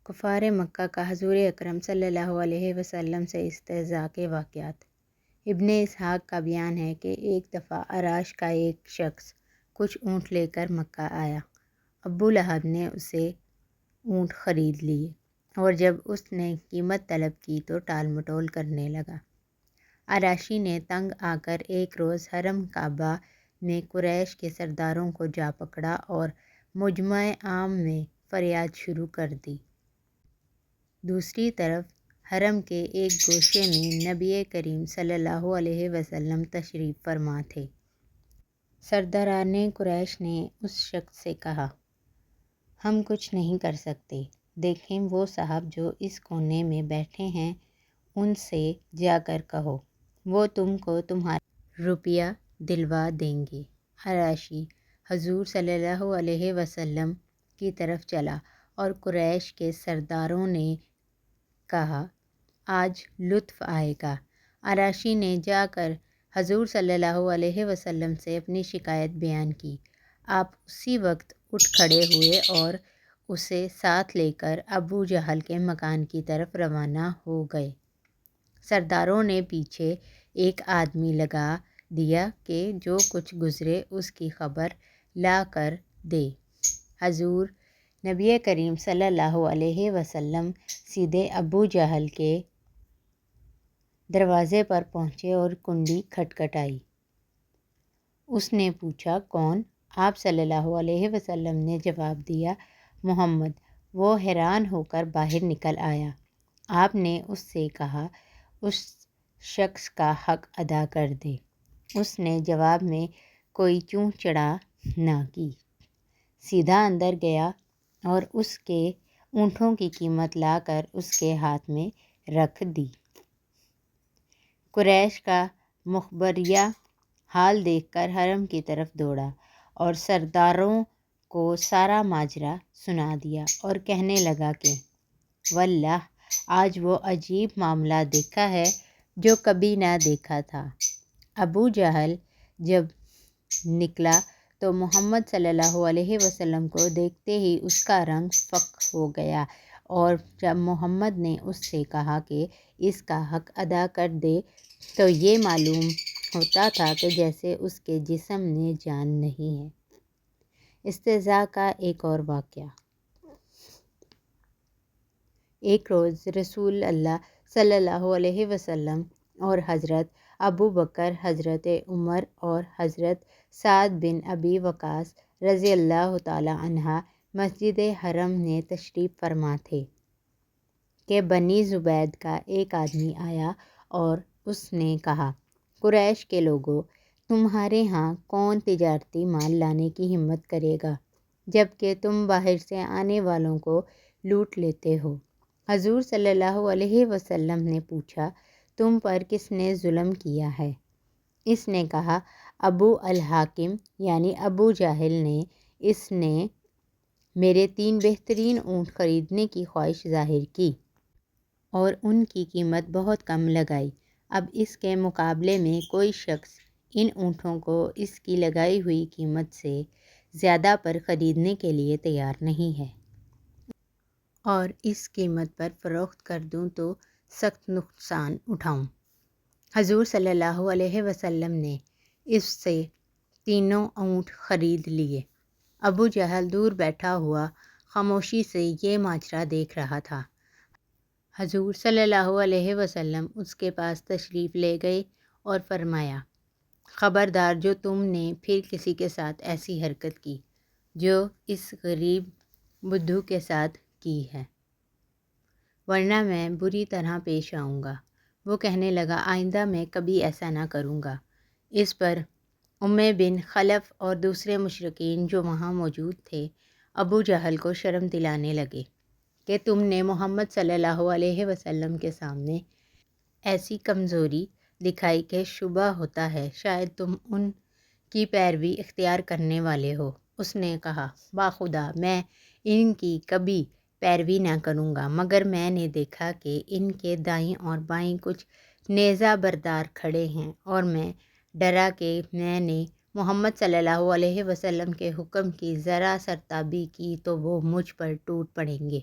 کفار مکہ کا حضور اکرم صلی اللہ علیہ وسلم سے استہزاء کے واقعات۔ ابن اسحاق کا بیان ہے کہ ایک دفعہ عراش کا ایک شخص کچھ اونٹ لے کر مکہ آیا۔ ابو لہب نے اسے اونٹ خرید لیے اور جب اس نے قیمت طلب کی تو ٹال مٹول کرنے لگا۔ عراشی نے تنگ آ کر ایک روز حرم کعبہ میں قریش کے سرداروں کو جا پکڑا اور مجمع عام میں فریاد شروع کر دی۔ دوسری طرف حرم کے ایک گوشے میں نبی کریم صلی اللہ علیہ وسلم تشریف فرما تھے۔ سرداران قریش نے اس شخص سے کہا، ہم کچھ نہیں کر سکتے، دیکھیں وہ صاحب جو اس کونے میں بیٹھے ہیں ان سے جا کر کہو، وہ تم کو تمہارا روپیہ دلوا دیں گے۔ عراشی حضور صلی اللہ علیہ وسلم کی طرف چلا اور قریش کے سرداروں نے کہا، آج لطف آئے گا۔ عراشی نے جا کر حضور صلی اللہ علیہ وسلم سے اپنی شکایت بیان کی۔ آپ اسی وقت اٹھ کھڑے ہوئے اور اسے ساتھ لے کر ابو جہل کے مکان کی طرف روانہ ہو گئے۔ سرداروں نے پیچھے ایک آدمی لگا دیا کہ جو کچھ گزرے اس کی خبر لا کر دے۔ حضور نبی کریم صلی اللہ علیہ وسلم سیدھے ابو جہل کے دروازے پر پہنچے اور کنڈی کھٹکھٹائی۔ اس نے پوچھا، کون؟ آپ صلی اللہ علیہ وسلم نے جواب دیا، محمد۔ وہ حیران ہو کر باہر نکل آیا۔ آپ نے اس سے کہا، اس شخص کا حق ادا کر دے۔ اس نے جواب میں کوئی چوں چڑا نہ کی، سیدھا اندر گیا اور اس کے اونٹوں کی قیمت لا کر اس کے ہاتھ میں رکھ دی۔ قریش کا مخبریہ حال دیکھ کر حرم کی طرف دوڑا اور سرداروں کو سارا ماجرا سنا دیا اور کہنے لگا کہ واللہ آج وہ عجیب معاملہ دیکھا ہے جو کبھی نہ دیکھا تھا۔ ابو جہل جب نکلا تو محمد صلی اللہ علیہ وسلم کو دیکھتے ہی اس کا رنگ فاق ہو گیا، اور جب محمد نے اس سے کہا کہ اس کا حق ادا کر دے تو یہ معلوم ہوتا تھا کہ جیسے اس کے جسم میں جان نہیں ہے۔ استہزاء کا ایک اور واقعہ۔ ایک روز رسول اللہ صلی اللہ علیہ وسلم اور حضرت ابو بکر، حضرت عمر اور حضرت سعد بن ابی وقاص رضی اللہ تعالی عنہ مسجد حرم میں تشریف فرما تھے کہ بنی زبید کا ایک آدمی آیا اور اس نے کہا، قریش کے لوگو، تمہارے ہاں کون تجارتی مال لانے کی ہمت کرے گا جبکہ تم باہر سے آنے والوں کو لوٹ لیتے ہو؟ حضور صلی اللہ علیہ وسلم نے پوچھا، تم پر کس نے ظلم کیا ہے؟ اس نے کہا، ابو الحاکم یعنی ابو جہل نے۔ اس نے میرے 3 بہترین اونٹ خریدنے کی خواہش ظاہر کی اور ان کی قیمت بہت کم لگائی۔ اب اس کے مقابلے میں کوئی شخص ان اونٹوں کو اس کی لگائی ہوئی قیمت سے زیادہ پر خریدنے کے لیے تیار نہیں ہے اور اس قیمت پر فروخت کر دوں تو سخت نقصان اٹھاؤں۔ حضور صلی اللہ علیہ وسلم نے اس سے 3 اونٹ خرید لیے۔ ابو جہل دور بیٹھا ہوا خاموشی سے یہ ماجرا دیکھ رہا تھا۔ حضور صلی اللہ علیہ وسلم اس کے پاس تشریف لے گئے اور فرمایا، خبردار جو تم نے پھر کسی کے ساتھ ایسی حرکت کی جو اس غریب بدھو کے ساتھ کی ہے، ورنہ میں بری طرح پیش آؤں گا۔ وہ کہنے لگا، آئندہ میں کبھی ایسا نہ کروں گا۔ اس پر امیہ بن خلف اور دوسرے مشرکین جو وہاں موجود تھے ابو جہل کو شرم دلانے لگے کہ تم نے محمد صلی اللہ علیہ وسلم کے سامنے ایسی کمزوری دکھائی کہ شبہ ہوتا ہے شاید تم ان کی پیروی اختیار کرنے والے ہو۔ اس نے کہا، باخدا میں ان کی کبھی پیروی نہ کروں گا، مگر میں نے دیکھا کہ ان کے دائیں اور بائیں کچھ نیزہ بردار کھڑے ہیں اور میں ڈرا کہ میں نے محمد صلی اللہ علیہ وسلم کے حکم کی ذرا سر تابی کی تو وہ مجھ پر ٹوٹ پڑیں گے۔